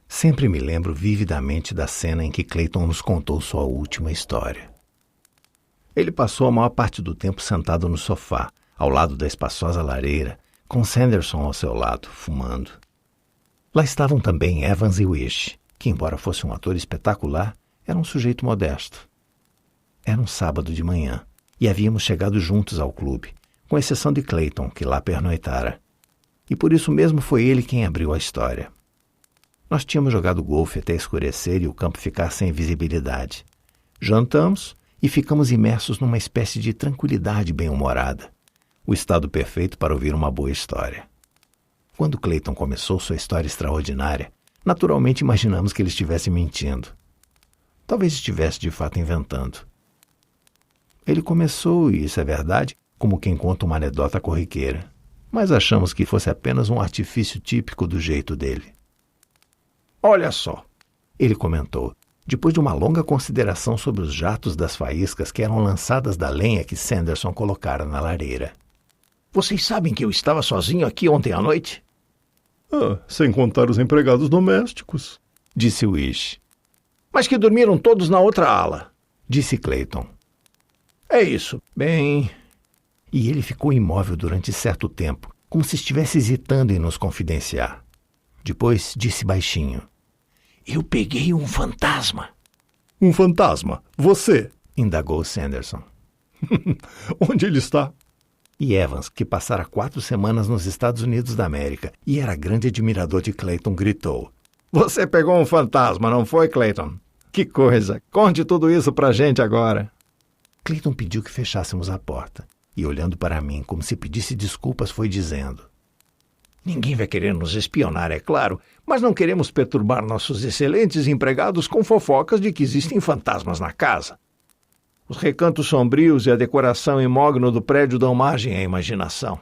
Sempre me lembro vividamente da cena em que Clayton nos contou sua última história. Ele passou a maior parte do tempo sentado no sofá, ao lado da espaçosa lareira, com Sanderson ao seu lado, fumando. Lá estavam também Evans e Wish, que, embora fosse um ator espetacular, era um sujeito modesto. Era um sábado de manhã, e havíamos chegado juntos ao clube, com exceção de Clayton, que lá pernoitara. E por isso mesmo foi ele quem abriu a história. Nós tínhamos jogado golfe até escurecer e o campo ficar sem visibilidade. Jantamos e ficamos imersos numa espécie de tranquilidade bem-humorada. O estado perfeito para ouvir uma boa história. Quando Clayton começou sua história extraordinária, naturalmente imaginamos que ele estivesse mentindo. Talvez estivesse de fato inventando. Ele começou, e isso é verdade, como quem conta uma anedota corriqueira, mas achamos que fosse apenas um artifício típico do jeito dele. Olha só, ele comentou, depois de uma longa consideração sobre os jatos das faíscas que eram lançadas da lenha que Sanderson colocara na lareira. Vocês sabem que eu estava sozinho aqui ontem à noite? Sem contar os empregados domésticos, disse Wish. Mas que dormiram todos na outra ala, disse Clayton. É isso, bem... E ele ficou imóvel durante certo tempo, como se estivesse hesitando em nos confidenciar. Depois disse baixinho. Eu peguei um fantasma. Um fantasma? Você? Indagou Sanderson. Onde ele está? E Evans, que passara 4 semanas nos Estados Unidos da América e era grande admirador de Clayton, gritou. Você pegou um fantasma, não foi, Clayton? Que coisa! Conte tudo isso pra gente agora. Clayton pediu que fechássemos a porta e, olhando para mim como se pedisse desculpas, foi dizendo. Ninguém vai querer nos espionar, é claro, mas não queremos perturbar nossos excelentes empregados com fofocas de que existem fantasmas na casa. Os recantos sombrios e a decoração imógno do prédio dão margem à imaginação.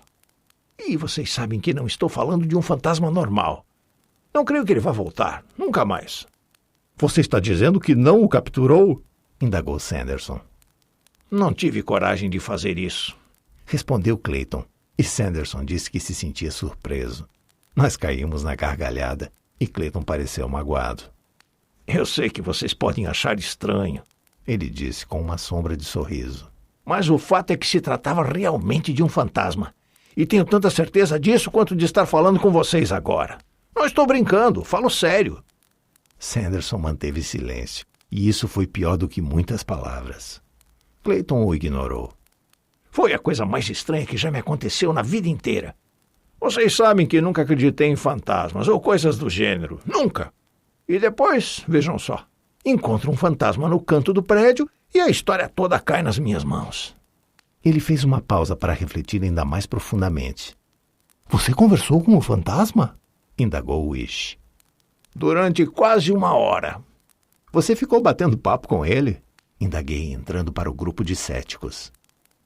E vocês sabem que não estou falando de um fantasma normal. Não creio que ele vá voltar, nunca mais. Você está dizendo que não o capturou? Indagou Sanderson. Não tive coragem de fazer isso, respondeu Clayton. E Sanderson disse que se sentia surpreso. Nós caímos na gargalhada e Clayton pareceu magoado. Eu sei que vocês podem achar estranho, ele disse com uma sombra de sorriso. Mas o fato é que se tratava realmente de um fantasma. E tenho tanta certeza disso quanto de estar falando com vocês agora. Não estou brincando, falo sério. Sanderson manteve silêncio, e isso foi pior do que muitas palavras. Clayton o ignorou. Foi a coisa mais estranha que já me aconteceu na vida inteira. Vocês sabem que nunca acreditei em fantasmas ou coisas do gênero. Nunca. E depois, vejam só, encontro um fantasma no canto do prédio e a história toda cai nas minhas mãos. Ele fez uma pausa para refletir ainda mais profundamente. Você conversou com o fantasma? Indagou Wish. Durante quase 1 hora. Você ficou batendo papo com ele? Indaguei, entrando para o grupo de céticos.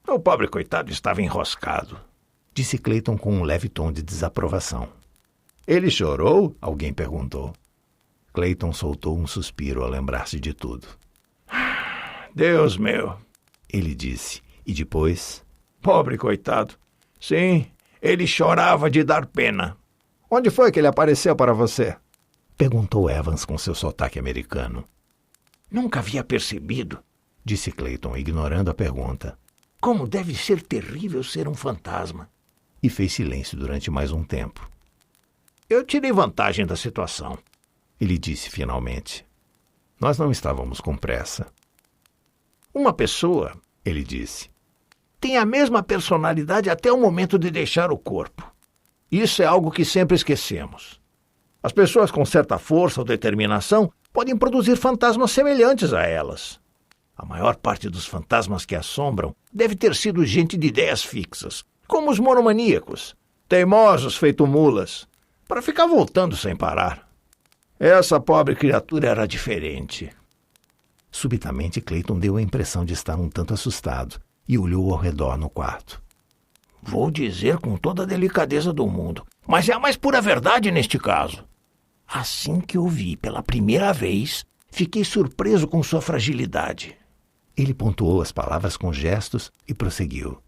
O pobre coitado estava enroscado, disse Clayton com um leve tom de desaprovação. Ele chorou? Alguém perguntou. Clayton soltou um suspiro ao lembrar-se de tudo. Deus meu, ele disse, e depois... Pobre coitado. Sim, ele chorava de dar pena. Onde foi que ele apareceu para você? Perguntou Evans com seu sotaque americano. Nunca havia percebido, disse Clayton, ignorando a pergunta. Como deve ser terrível ser um fantasma. E fez silêncio durante mais um tempo. Eu tirei vantagem da situação, ele disse finalmente. Nós não estávamos com pressa. Uma pessoa, ele disse, tem a mesma personalidade até o momento de deixar o corpo. Isso é algo que sempre esquecemos. As pessoas com certa força ou determinação podem produzir fantasmas semelhantes a elas. A maior parte dos fantasmas que assombram deve ter sido gente de ideias fixas, como os monomaníacos, teimosos feito mulas, para ficar voltando sem parar. Essa pobre criatura era diferente. Subitamente, Clayton deu a impressão de estar um tanto assustado e olhou ao redor no quarto. Vou dizer com toda a delicadeza do mundo mas é a mais pura verdade neste caso. Assim que o vi pela primeira vez, fiquei surpreso com sua fragilidade. Ele pontuou as palavras com gestos e prosseguiu.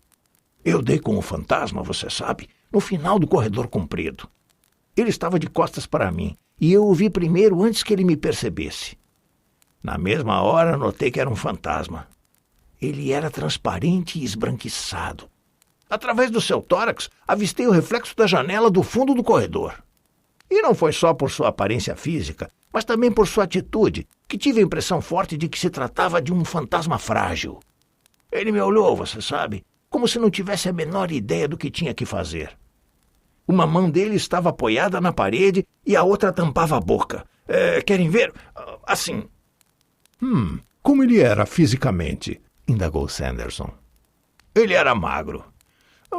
Eu dei com o fantasma, você sabe, no final do corredor comprido. Ele estava de costas para mim, e eu o vi primeiro antes que ele me percebesse. Na mesma hora, notei que era um fantasma. Ele era transparente e esbranquiçado. Através do seu tórax, avistei o reflexo da janela do fundo do corredor. E não foi só por sua aparência física, mas também por sua atitude, que tive a impressão forte de que se tratava de um fantasma frágil. Ele me olhou, você sabe, como se não tivesse a menor ideia do que tinha que fazer. Uma mão dele estava apoiada na parede e a outra tampava a boca. Querem ver? Assim. Como ele era fisicamente? Indagou Sanderson. Ele era magro.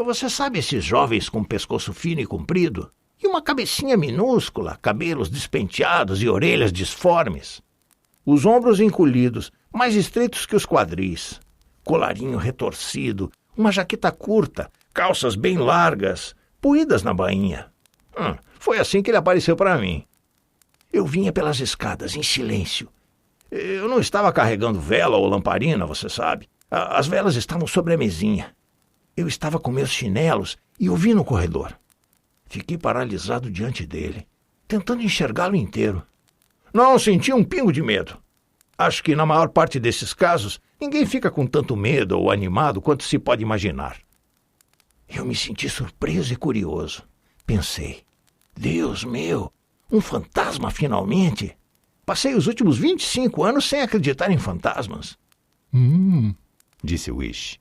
Você sabe esses jovens com pescoço fino e comprido? E uma cabecinha minúscula, cabelos despenteados e orelhas disformes. Os ombros encolhidos, mais estreitos que os quadris. Colarinho retorcido, uma jaqueta curta, calças bem largas, puídas na bainha. Foi assim que ele apareceu para mim. Eu vinha pelas escadas, em silêncio. Eu não estava carregando vela ou lamparina, você sabe. As velas estavam sobre a mesinha. Eu estava com meus chinelos e o vi no corredor. Fiquei paralisado diante dele, tentando enxergá-lo inteiro. Não senti um pingo de medo. Acho que na maior parte desses casos, ninguém fica com tanto medo ou animado quanto se pode imaginar. Eu me senti surpreso e curioso. Pensei, Deus meu, um fantasma finalmente? Passei os últimos 25 anos sem acreditar em fantasmas. Disse Wish.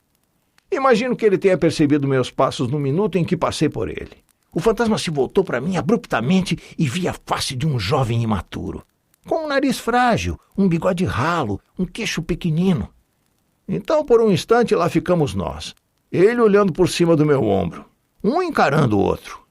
Imagino que ele tenha percebido meus passos no minuto em que passei por ele. O fantasma se voltou para mim abruptamente e vi a face de um jovem imaturo, com um nariz frágil, um bigode ralo, um queixo pequenino. Então, por um instante, lá ficamos nós, ele olhando por cima do meu ombro, um encarando o outro.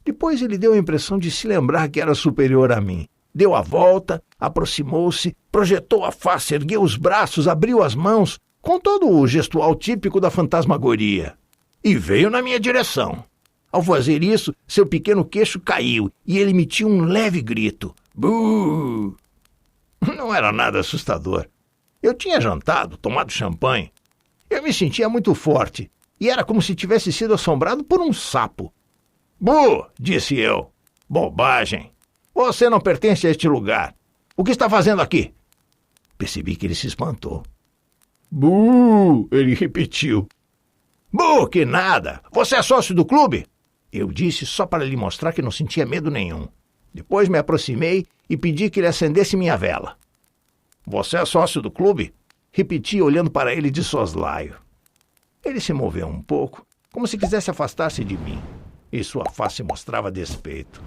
Depois ele deu a impressão de se lembrar que era superior a mim. Deu a volta, aproximou-se, projetou a face, ergueu os braços, abriu as mãos, com todo o gestual típico da fantasmagoria, e veio na minha direção. Ao fazer isso, seu pequeno queixo caiu e ele emitiu um leve grito. Buh! Não era nada assustador. Eu tinha jantado, tomado champanhe. Eu me sentia muito forte e era como se tivesse sido assombrado por um sapo. Buh! Disse eu. Bobagem. Você não pertence a este lugar. O que está fazendo aqui? Percebi que ele se espantou. Buh! Ele repetiu. Buh, que nada! Você é sócio do clube? Eu disse só para lhe mostrar que não sentia medo nenhum. Depois me aproximei e pedi que ele acendesse minha vela. Você é sócio do clube? Repeti olhando para ele de soslaio. Ele se moveu um pouco, como se quisesse afastar-se de mim, e sua face mostrava despeito.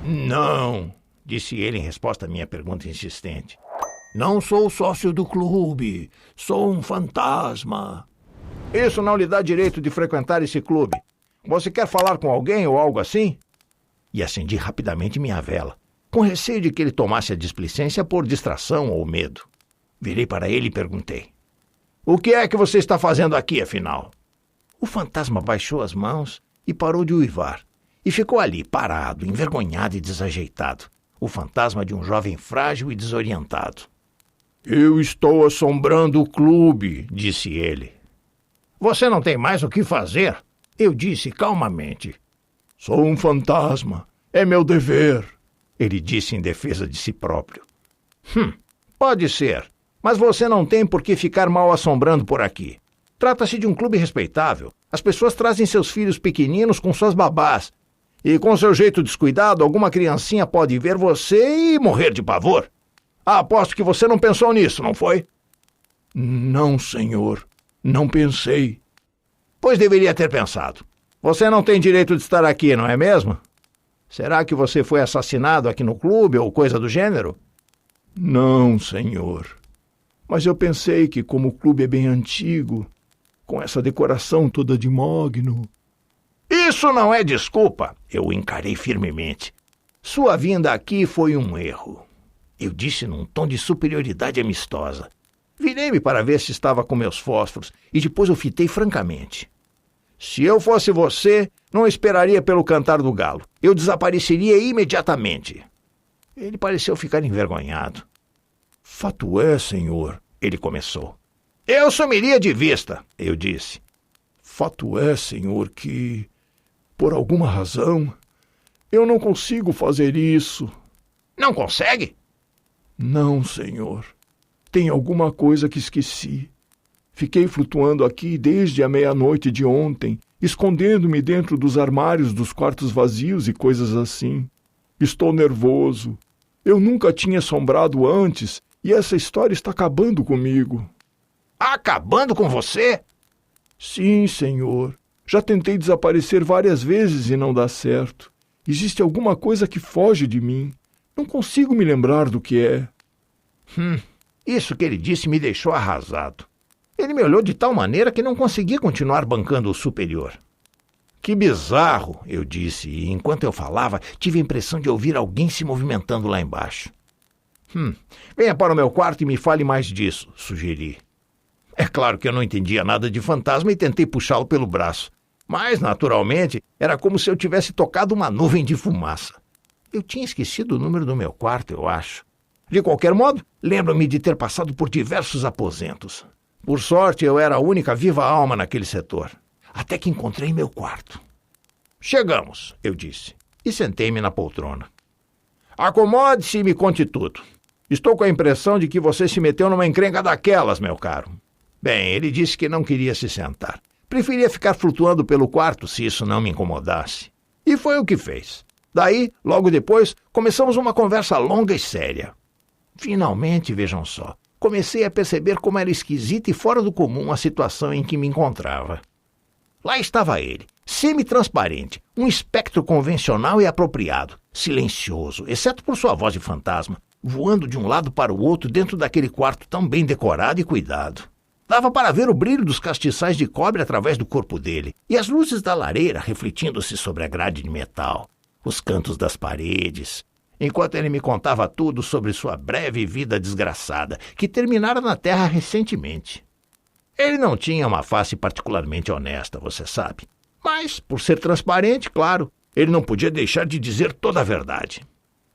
Não, disse ele em resposta à minha pergunta insistente. Não sou sócio do clube, sou um fantasma. Isso não lhe dá direito de frequentar esse clube. Você quer falar com alguém ou algo assim? E acendi rapidamente minha vela, com receio de que ele tomasse a displicência por distração ou medo. Virei para ele e perguntei. O que é que você está fazendo aqui, afinal? O fantasma baixou as mãos e parou de uivar. E ficou ali, parado, envergonhado e desajeitado. O fantasma de um jovem frágil e desorientado. Eu estou assombrando o clube, disse ele. Você não tem mais o que fazer? Eu disse calmamente. Sou um fantasma. É meu dever. Ele disse em defesa de si próprio. Pode ser. Mas você não tem por que ficar mal assombrando por aqui. Trata-se de um clube respeitável. As pessoas trazem seus filhos pequeninos com suas babás. E com seu jeito descuidado, alguma criancinha pode ver você e morrer de pavor. Aposto que você não pensou nisso, não foi? Não, senhor. Não pensei. Pois deveria ter pensado. Você não tem direito de estar aqui, não é mesmo? Será que você foi assassinado aqui no clube ou coisa do gênero? Não, senhor. Mas eu pensei que, como o clube é bem antigo, com essa decoração toda de mogno... Isso não é desculpa, eu o encarei firmemente. Sua vinda aqui foi um erro. Eu disse num tom de superioridade amistosa. Virei-me para ver se estava com meus fósforos e depois o fitei francamente. Se eu fosse você, Não esperaria pelo cantar do galo. Eu desapareceria imediatamente. Ele pareceu ficar envergonhado. Fato é, senhor, ele começou. Eu sumiria de vista, eu disse. Fato é, senhor, que, por alguma razão, eu não consigo fazer isso. Não consegue? Não, senhor. Tem alguma coisa que esqueci. Fiquei flutuando aqui desde a meia-noite de ontem, escondendo-me dentro dos armários dos quartos vazios e coisas assim. Estou nervoso. Eu nunca tinha assombrado antes e essa história está acabando comigo. Acabando com você? Sim, senhor. Já tentei desaparecer várias vezes e não dá certo. Existe alguma coisa que foge de mim. Não consigo me lembrar do que é. Isso que ele disse me deixou arrasado. Ele me olhou de tal maneira que não consegui continuar bancando o superior. Que bizarro, eu disse, e enquanto eu falava, tive a impressão de ouvir alguém se movimentando lá embaixo. Venha para o meu quarto e me fale mais disso, sugeri. É claro que eu não entendia nada de fantasma e tentei puxá-lo pelo braço. Mas, naturalmente, era como se eu tivesse tocado uma nuvem de fumaça. Eu tinha esquecido o número do meu quarto, eu acho. De qualquer modo, lembro-me de ter passado por diversos aposentos. Por sorte, eu era a única viva alma naquele setor. Até que encontrei meu quarto. Chegamos, eu disse, e sentei-me na poltrona. Acomode-se e me conte tudo. Estou com a impressão de que você se meteu numa encrenca daquelas, meu caro. Bem, ele disse que não queria se sentar. Preferia ficar flutuando pelo quarto se isso não me incomodasse. E foi o que fez. Daí, logo depois, começamos uma conversa longa e séria. Finalmente, vejam só, comecei a perceber como era esquisita e fora do comum a situação em que me encontrava. Lá estava ele, semi-transparente, um espectro convencional e apropriado, silencioso, exceto por sua voz de fantasma, voando de um lado para o outro dentro daquele quarto tão bem decorado e cuidado. Dava para ver o brilho dos castiçais de cobre através do corpo dele e as luzes da lareira refletindo-se sobre a grade de metal, os cantos das paredes, enquanto ele me contava tudo sobre sua breve vida desgraçada, que terminara na Terra recentemente. Ele não tinha uma face particularmente honesta, você sabe. Mas, por ser transparente, claro, ele não podia deixar de dizer toda a verdade.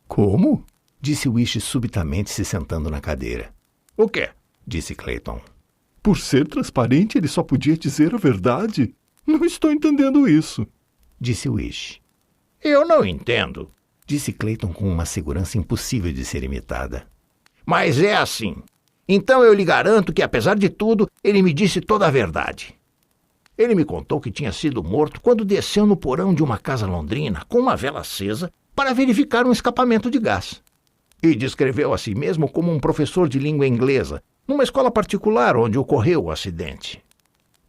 Como? Disse Wish subitamente se sentando na cadeira. O quê? Disse Clayton. Por ser transparente, ele só podia dizer a verdade? Não estou entendendo isso. Disse Wish. Eu não entendo. Disse Clayton com uma segurança impossível de ser imitada. Mas é assim. Então eu lhe garanto que, apesar de tudo, ele me disse toda a verdade. Ele me contou que tinha sido morto quando desceu no porão de uma casa londrina com uma vela acesa para verificar um escapamento de gás. E descreveu a si mesmo como um professor de língua inglesa, numa escola particular onde ocorreu o acidente.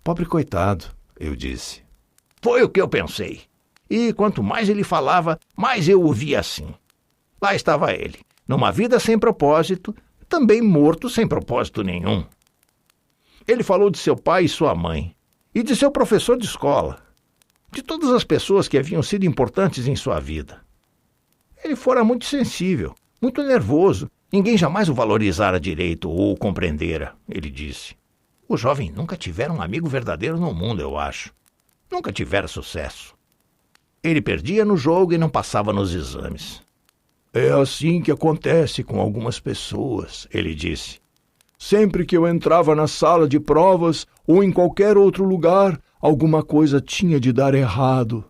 Pobre coitado, eu disse. Foi o que eu pensei. E quanto mais ele falava, mais eu o via assim. Lá estava ele, numa vida sem propósito, também morto sem propósito nenhum. Ele falou de seu pai e sua mãe, e de seu professor de escola, de todas as pessoas que haviam sido importantes em sua vida. Ele fora muito sensível, muito nervoso. Ninguém jamais o valorizara direito ou o compreendera, ele disse. O jovem nunca tivera um amigo verdadeiro no mundo, eu acho. Nunca tivera sucesso. Ele perdia no jogo e não passava nos exames. É assim que acontece com algumas pessoas, ele disse. Sempre que eu entrava na sala de provas ou em qualquer outro lugar, alguma coisa tinha de dar errado.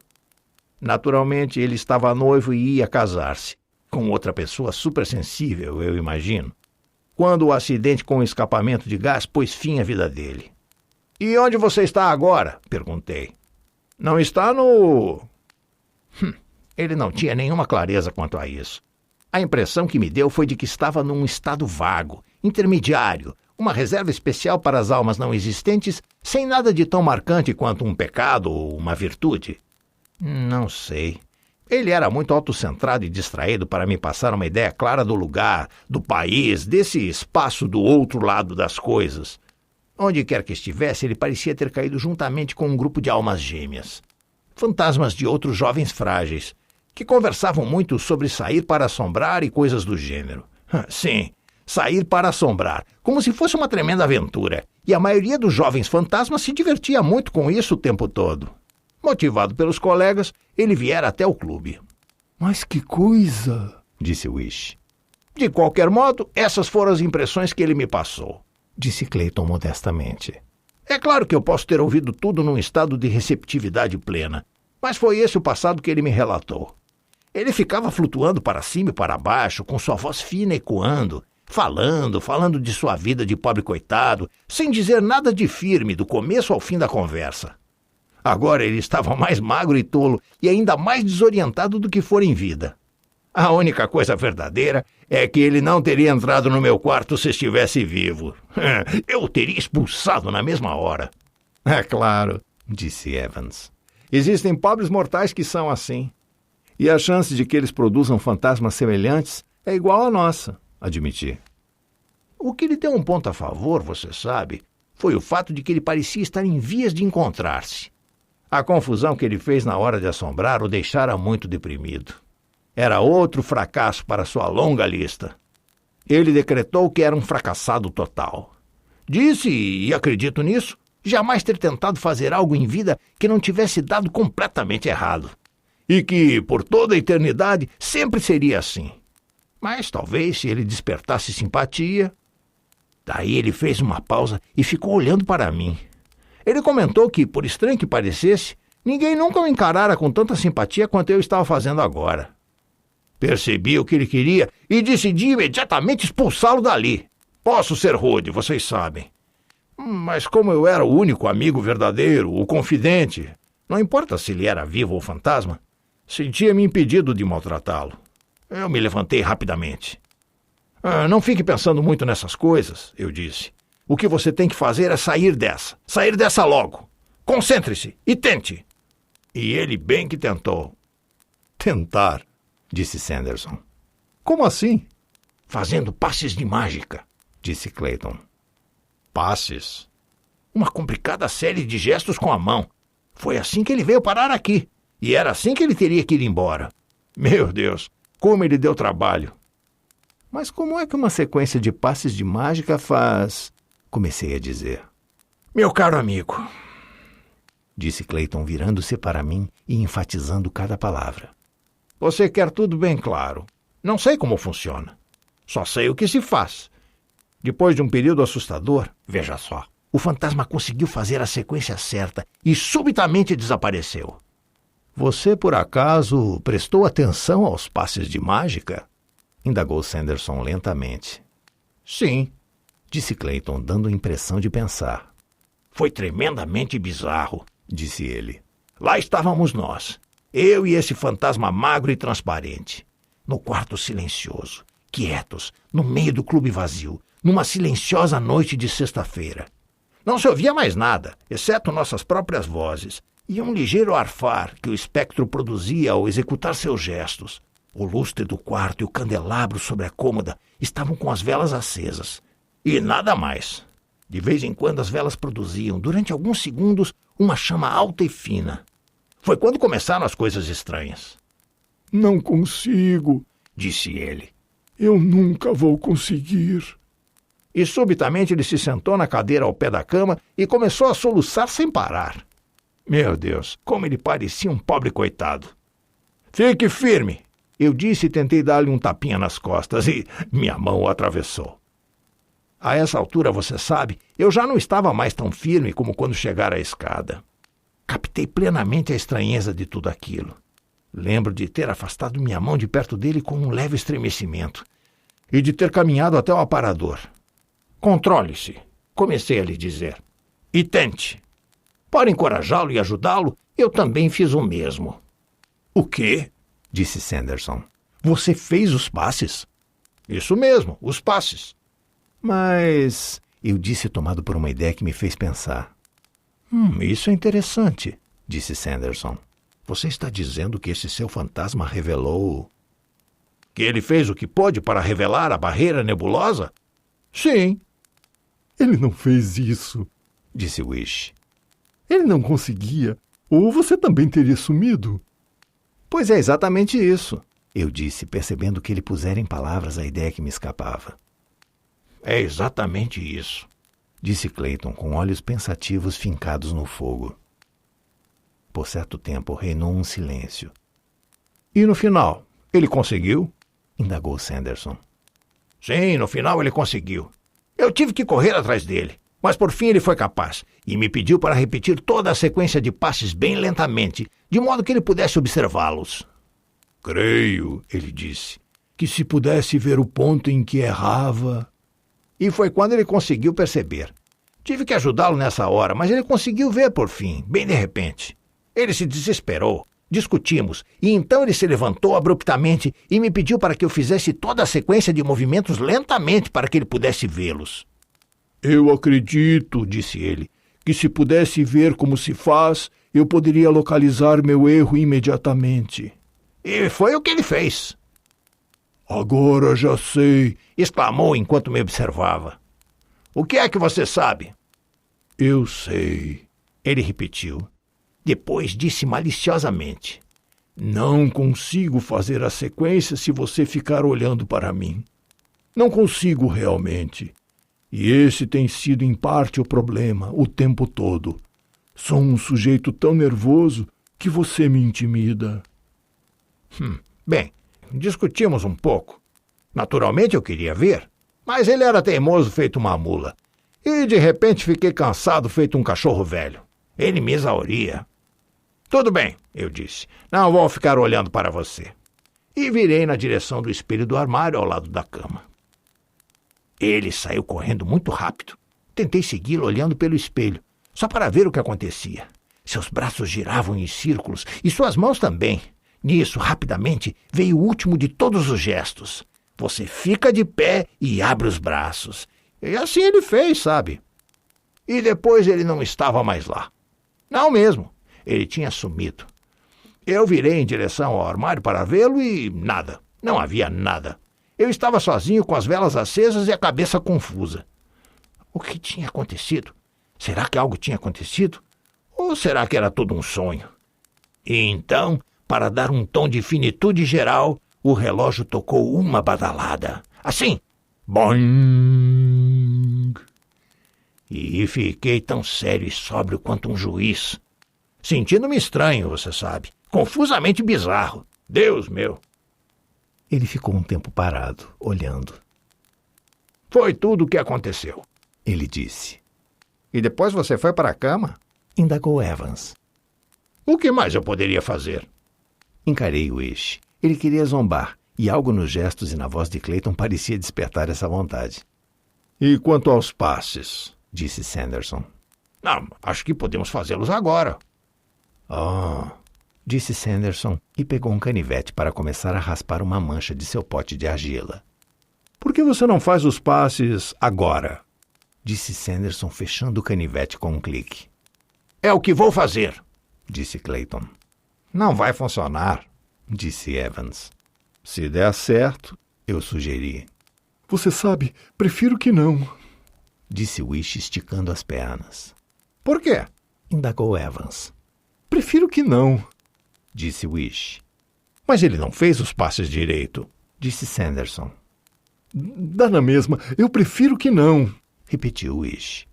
Naturalmente, ele estava noivo e ia casar-se. Com outra pessoa supersensível, eu imagino. Quando o acidente com o escapamento de gás pôs fim à vida dele. E onde você está agora? Perguntei. Não está no... Ele não tinha nenhuma clareza quanto a isso. A impressão que me deu foi de que estava num estado vago, intermediário, uma reserva especial para as almas não existentes, sem nada de tão marcante quanto um pecado ou uma virtude. Não sei. Ele era muito autocentrado e distraído para me passar uma ideia clara do lugar, do país, desse espaço do outro lado das coisas. Onde quer que estivesse, ele parecia ter caído juntamente com um grupo de almas gêmeas. Fantasmas de outros jovens frágeis, que conversavam muito sobre sair para assombrar e coisas do gênero. Sim, sair para assombrar, como se fosse uma tremenda aventura. E a maioria dos jovens fantasmas se divertia muito com isso o tempo todo. Motivado pelos colegas, ele viera até o clube. Mas que coisa! Disse Wish. De qualquer modo, essas foram as impressões que ele me passou. Disse Clayton modestamente. É claro que eu posso ter ouvido tudo num estado de receptividade plena, mas foi esse o passado que ele me relatou. Ele ficava flutuando para cima e para baixo, com sua voz fina ecoando, falando de sua vida de pobre coitado, sem dizer nada de firme do começo ao fim da conversa. Agora ele estava mais magro e tolo e ainda mais desorientado do que fora em vida. A única coisa verdadeira é que ele não teria entrado no meu quarto se estivesse vivo. Eu o teria expulsado na mesma hora. É claro, disse Evans. Existem pobres mortais que são assim. E a chance de que eles produzam fantasmas semelhantes é igual à nossa, admiti. O que lhe deu um ponto a favor, você sabe, foi o fato de que ele parecia estar em vias de encontrar-se. A confusão que ele fez na hora de assombrar o deixara muito deprimido. Era outro fracasso para sua longa lista. Ele decretou que era um fracassado total. Disse, e acredito nisso, jamais ter tentado fazer algo em vida que não tivesse dado completamente errado. E que, por toda a eternidade, sempre seria assim. Mas talvez, se ele despertasse simpatia... Daí ele fez uma pausa e ficou olhando para mim. Ele comentou que, por estranho que parecesse, ninguém nunca o encarara com tanta simpatia quanto eu estava fazendo agora. Percebi o que ele queria e decidi imediatamente expulsá-lo dali. Posso ser rude, vocês sabem. Mas como eu era o único amigo verdadeiro, o confidente, não importa se ele era vivo ou fantasma, sentia-me impedido de maltratá-lo. Eu me levantei rapidamente. Não fique pensando muito nessas coisas, eu disse. O que você tem que fazer é sair dessa logo. Concentre-se e tente. E ele bem que tentou. Tentar, disse Sanderson. Como assim? Fazendo passes de mágica, disse Clayton. Passes? Uma complicada série de gestos com a mão. Foi assim que ele veio parar aqui. E era assim que ele teria que ir embora. Meu Deus, como ele deu trabalho. Mas como é que uma sequência de passes de mágica faz... Comecei a dizer. Meu caro amigo, disse Clayton virando-se para mim e enfatizando cada palavra. Você quer tudo bem claro. Não sei como funciona. Só sei o que se faz. Depois de um período assustador, veja só, o fantasma conseguiu fazer a sequência certa e subitamente desapareceu. Você, por acaso, prestou atenção aos passes de mágica? Indagou Sanderson lentamente. Sim, disse Clayton, dando a impressão de pensar. Foi tremendamente bizarro, disse ele. Lá estávamos nós, eu e esse fantasma magro e transparente, no quarto silencioso, quietos, no meio do clube vazio, numa silenciosa noite de sexta-feira. Não se ouvia mais nada, exceto nossas próprias vozes, e um ligeiro arfar que o espectro produzia ao executar seus gestos. O lustre do quarto e o candelabro sobre a cômoda estavam com as velas acesas. E nada mais. De vez em quando as velas produziam, durante alguns segundos, uma chama alta e fina. Foi quando começaram as coisas estranhas. Não consigo, disse ele. Eu nunca vou conseguir. E subitamente ele se sentou na cadeira ao pé da cama e começou a soluçar sem parar. Meu Deus, como ele parecia um pobre coitado. Fique firme, eu disse e tentei dar-lhe um tapinha nas costas e minha mão o atravessou. A essa altura, você sabe, eu já não estava mais tão firme como quando chegara à escada. Captei plenamente a estranheza de tudo aquilo. Lembro de ter afastado minha mão de perto dele com um leve estremecimento e de ter caminhado até o aparador. Controle-se, comecei a lhe dizer, e tente. Para encorajá-lo e ajudá-lo, eu também fiz o mesmo. O quê? Disse Sanderson. Você fez os passes? Isso mesmo, os passes. Mas... Eu disse tomado por uma ideia que me fez pensar. Isso é interessante, disse Sanderson. Você está dizendo que esse seu fantasma revelou... Que ele fez o que pôde para revelar a barreira nebulosa? Sim. Ele não fez isso, disse Wish. Ele não conseguia. Ou você também teria sumido. Pois é exatamente isso, eu disse, percebendo que ele pusera em palavras a ideia que me escapava. É exatamente isso, disse Clayton, com olhos pensativos fincados no fogo. por certo tempo reinou um silêncio. E no final, ele conseguiu? Indagou Sanderson. Sim, no final ele conseguiu. Eu tive que correr atrás dele, mas por fim ele foi capaz e me pediu para repetir toda a sequência de passes bem lentamente, de modo que ele pudesse observá-los. Creio, ele disse, que se pudesse ver o ponto em que errava... E foi quando ele conseguiu perceber. Tive que ajudá-lo nessa hora, mas ele conseguiu ver por fim, bem de repente. Ele se desesperou, discutimos, e então ele se levantou abruptamente e me pediu para que eu fizesse toda a sequência de movimentos lentamente para que ele pudesse vê-los. Eu acredito, disse ele, que se pudesse ver como se faz, eu poderia localizar meu erro imediatamente. E foi o que ele fez. Agora já sei, exclamou enquanto me observava. O que é que você sabe? Eu sei, ele repetiu. Depois disse maliciosamente. Não consigo fazer a sequência se você ficar olhando para mim. Não consigo realmente. E esse tem sido em parte o problema, o tempo todo. Sou um sujeito tão nervoso que você me intimida. Bem, discutimos um pouco. Naturalmente eu queria ver, mas ele era teimoso feito uma mula. E de repente fiquei cansado feito um cachorro velho. Ele me exauria. Tudo bem, eu disse. Não vou ficar olhando para você. E virei na direção do espelho do armário ao lado da cama. Ele saiu correndo muito rápido. Tentei segui-lo olhando pelo espelho, só para ver o que acontecia. Seus braços giravam em círculos e suas mãos também. Nisso, rapidamente, veio o último de todos os gestos. Você fica de pé e abre os braços. E assim ele fez, sabe? E depois ele não estava mais lá. Não mesmo. Ele tinha sumido. Eu virei em direção ao armário para vê-lo e nada. Não havia nada. Eu estava sozinho com as velas acesas e a cabeça confusa. O que tinha acontecido? Será que algo tinha acontecido? Ou será que era tudo um sonho? E então, para dar um tom de finitude geral, o relógio tocou uma badalada. Assim, boing! E fiquei tão sério e sóbrio quanto um juiz. Sentindo-me estranho, você sabe. Confusamente bizarro. Deus meu! Ele ficou um tempo parado, olhando. Foi tudo o que aconteceu, ele disse. E depois você foi para a cama? Indagou Evans. O que mais eu poderia fazer? Encarei Wish. Ele queria zombar, e algo nos gestos e na voz de Clayton parecia despertar essa vontade. E quanto aos passes? Disse Sanderson. Não, acho que podemos fazê-los agora. Oh, disse Sanderson e pegou um canivete para começar a raspar uma mancha de seu pote de argila. Por que você não faz os passes agora? Disse Sanderson, fechando o canivete com um clique. É o que vou fazer, disse Clayton. Não vai funcionar, disse Evans. Se der certo, eu sugeri. Você sabe, prefiro que não, disse Wish, esticando as pernas. Por quê? Indagou Evans. Prefiro que não, disse Wish. Mas ele não fez os passes direito, disse Sanderson. Dá na mesma, eu prefiro que não, repetiu Wish.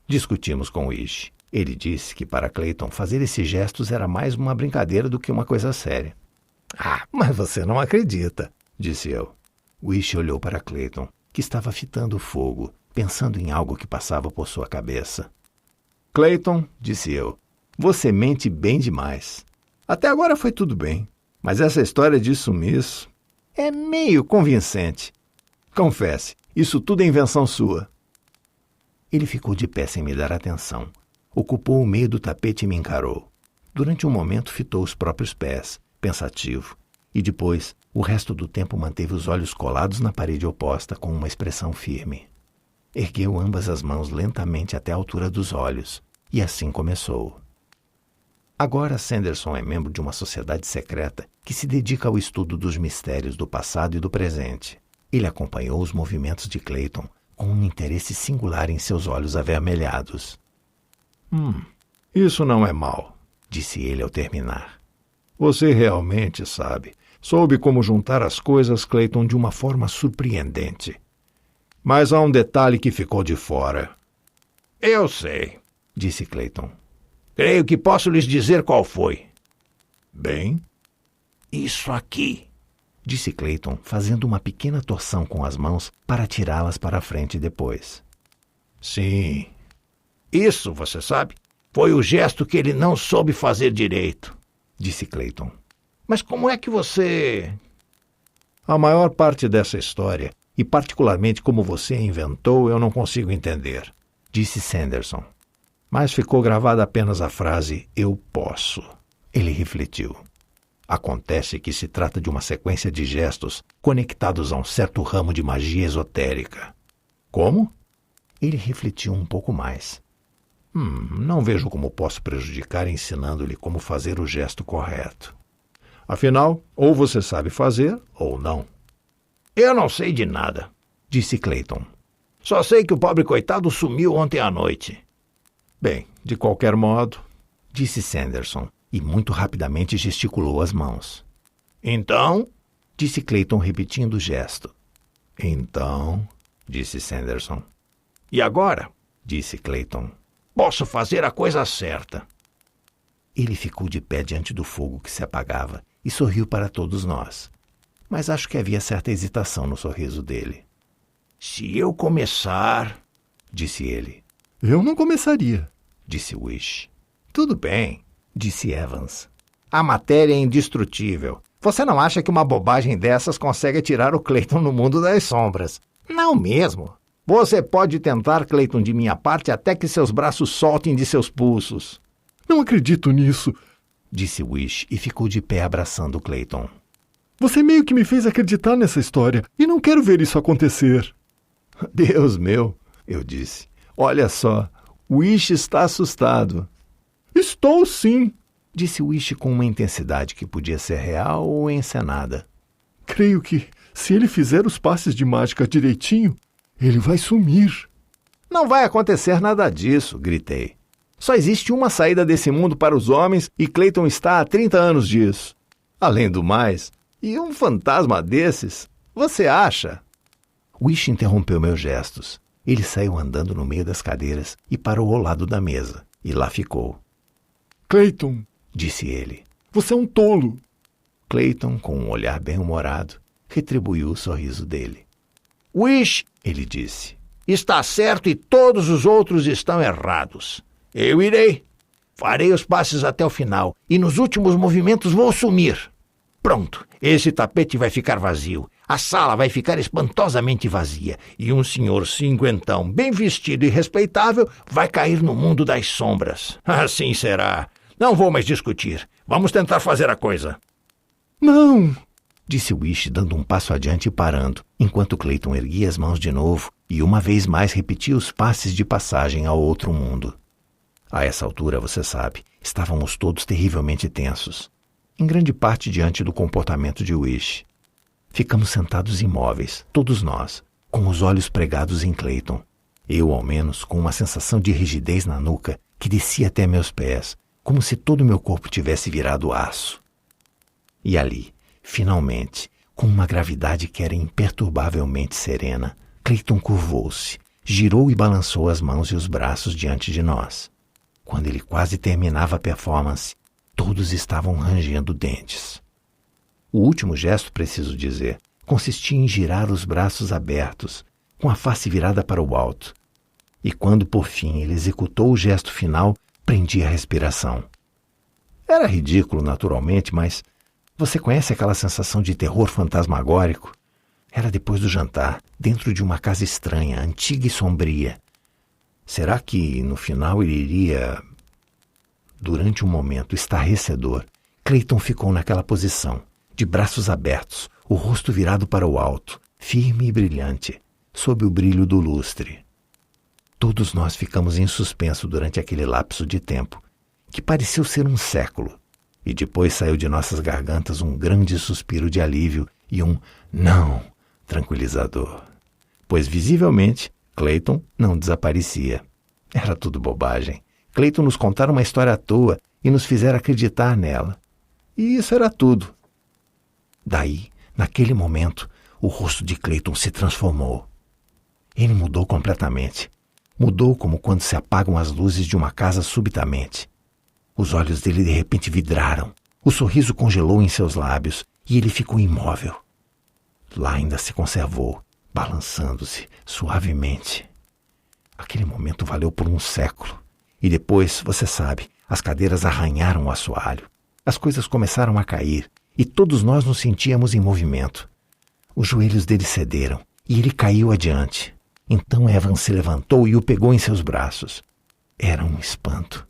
Discutimos com Wish. Ele disse que para Clayton fazer esses gestos era mais uma brincadeira do que uma coisa séria. Mas você não acredita, disse eu. Wish olhou para Clayton, que estava fitando o fogo, pensando em algo que passava por sua cabeça. Clayton, disse eu, você mente bem demais. Até agora foi tudo bem, mas essa história de sumiço é meio convincente. Confesse, isso tudo é invenção sua. Ele ficou de pé sem me dar atenção. Ocupou o meio do tapete e me encarou. Durante um momento fitou os próprios pés, pensativo, e depois, o resto do tempo manteve os olhos colados na parede oposta com uma expressão firme. Ergueu ambas as mãos lentamente até a altura dos olhos, e assim começou. Agora Sanderson é membro de uma sociedade secreta que se dedica ao estudo dos mistérios do passado e do presente. Ele acompanhou os movimentos de Clayton com um interesse singular em seus olhos avermelhados. Isso não é mal, disse ele ao terminar. Você realmente sabe. Soube como juntar as coisas, Clayton, de uma forma surpreendente. Mas há um detalhe que ficou de fora. Eu sei, disse Clayton. Creio que posso lhes dizer qual foi. Bem, Isso aqui. Disse Clayton, fazendo uma pequena torção com as mãos para tirá-las para a frente depois. Sim. Isso, você sabe, foi o gesto que ele não soube fazer direito. Disse Clayton. Mas como é que você... A maior parte dessa história, e particularmente como você a inventou, eu não consigo entender, disse Sanderson. Mas ficou gravada apenas a frase, eu posso. Ele refletiu. Acontece que se trata de uma sequência de gestos conectados a um certo ramo de magia esotérica. Como? Ele refletiu um pouco mais. Não vejo como posso prejudicar ensinando-lhe como fazer o gesto correto. Afinal, ou você sabe fazer, ou não. Eu não sei de nada, Disse Clayton. Só sei que o pobre coitado sumiu ontem à noite. Bem, de qualquer modo, disse Sanderson, e muito rapidamente gesticulou as mãos. Então, Disse Clayton repetindo o gesto. Então, disse Sanderson. e agora? Disse Clayton. Posso fazer a coisa certa. Ele ficou de pé diante do fogo que se apagava e sorriu para todos nós. Mas acho que havia certa hesitação no sorriso dele. Se eu começar... Disse ele. eu não começaria. Disse Wish. Tudo bem. Disse Evans. A matéria é indestrutível. Você não acha que uma bobagem dessas consegue tirar o Clayton no mundo das sombras? Não mesmo. Você pode tentar, Clayton, de minha parte, até que seus braços soltem de seus pulsos. Não acredito nisso. Disse Wish e ficou de pé abraçando Clayton. Você meio que me fez acreditar nessa história e não quero ver isso acontecer. Deus meu, eu disse. Olha só, Wish está assustado. Estou sim. Disse Wish com uma intensidade que podia ser real ou encenada. Creio que, se ele fizer os passes de mágica direitinho, ele vai sumir. Não vai acontecer nada disso, gritei. Só existe uma saída desse mundo para os homens e Clayton está há 30 anos disso. Além do mais, e um fantasma desses, você acha? Wish interrompeu meus gestos. Ele saiu andando no meio das cadeiras e parou ao lado da mesa. E lá ficou. Clayton, Disse ele. você é um tolo. Clayton, com um olhar bem-humorado, retribuiu o sorriso dele. Wish, Ele disse. está certo e todos os outros estão errados. Eu irei. Farei os passes até o final e nos últimos movimentos vou sumir. Pronto, esse tapete vai ficar vazio. A sala vai ficar espantosamente vazia e um senhor cinquentão, bem vestido e respeitável, vai cair no mundo das sombras. Assim será. Não vou mais discutir. Vamos tentar fazer a coisa. Não. Disse Wish, dando um passo adiante e parando, enquanto Clayton erguia as mãos de novo e uma vez mais repetia os passes de passagem ao outro mundo. A essa altura, você sabe, estávamos todos terrivelmente tensos, em grande parte diante do comportamento de Wish. Ficamos sentados imóveis, todos nós, com os olhos pregados em Clayton. Eu, ao menos, com uma sensação de rigidez na nuca que descia até meus pés, como se todo o meu corpo tivesse virado aço. E ali, finalmente, com uma gravidade que era imperturbavelmente serena, Clayton curvou-se, girou e balançou as mãos e os braços diante de nós. Quando ele quase terminava a performance, todos estavam rangendo dentes. O último gesto, preciso dizer, consistia em girar os braços abertos, com a face virada para o alto. E quando, por fim, ele executou o gesto final, prendi a respiração. Era ridículo, naturalmente, mas você conhece aquela sensação de terror fantasmagórico? Era depois do jantar, dentro de uma casa estranha, antiga e sombria. Será que, no final, ele iria... Durante um momento estarrecedor, Clayton ficou naquela posição, de braços abertos, o rosto virado para o alto, firme e brilhante, sob o brilho do lustre. Todos nós ficamos em suspenso durante aquele lapso de tempo, que pareceu ser um século, e depois saiu de nossas gargantas um grande suspiro de alívio e um não tranquilizador, pois visivelmente Clayton não desaparecia. Era tudo bobagem. Clayton nos contara uma história à toa e nos fizera acreditar nela. E isso era tudo. Daí, naquele momento, o rosto de Clayton se transformou. Ele mudou completamente. Mudou como quando se apagam as luzes de uma casa subitamente. Os olhos dele de repente vidraram. O sorriso congelou em seus lábios e ele ficou imóvel. Lá ainda se conservou, balançando-se suavemente. Aquele momento valeu por um século. E depois, você sabe, as cadeiras arranharam o assoalho. As coisas começaram a cair e todos nós nos sentíamos em movimento. Os joelhos dele cederam e ele caiu adiante. Então Evans se levantou e o pegou em seus braços. Era um espanto.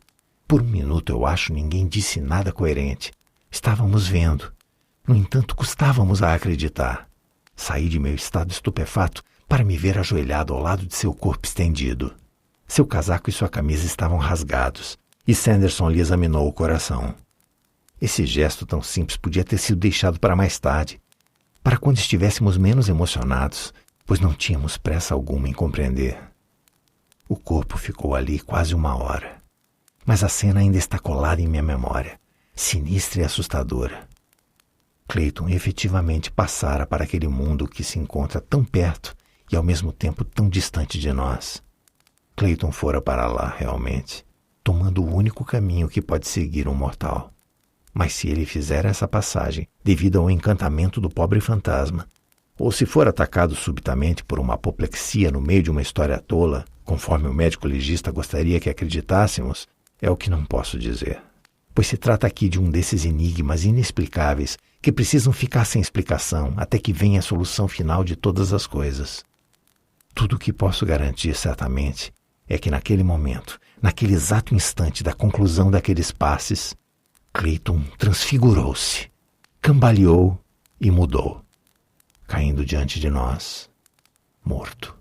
Por um minuto, eu acho, ninguém disse nada coerente. Estávamos vendo. No entanto, custávamos a acreditar. Saí de meu estado estupefato para me ver ajoelhado ao lado de seu corpo estendido. Seu casaco e sua camisa estavam rasgados, e Sanderson lhe examinou o coração. Esse gesto tão simples podia ter sido deixado para mais tarde, para quando estivéssemos menos emocionados, pois não tínhamos pressa alguma em compreender. O corpo ficou ali quase 1 hora, mas a cena ainda está colada em minha memória, sinistra e assustadora. Clayton efetivamente passara para aquele mundo que se encontra tão perto e ao mesmo tempo tão distante de nós. Clayton fora para lá realmente, tomando o único caminho que pode seguir um mortal. Mas se ele fizer essa passagem devido ao encantamento do pobre fantasma, ou se for atacado subitamente por uma apoplexia no meio de uma história tola, conforme o médico legista gostaria que acreditássemos, é o que não posso dizer. Pois se trata aqui de um desses enigmas inexplicáveis que precisam ficar sem explicação até que venha a solução final de todas as coisas. Tudo o que posso garantir certamente é que naquele momento, naquele exato instante da conclusão daqueles passes, Clayton transfigurou-se, cambaleou e mudou, caindo diante de nós, morto.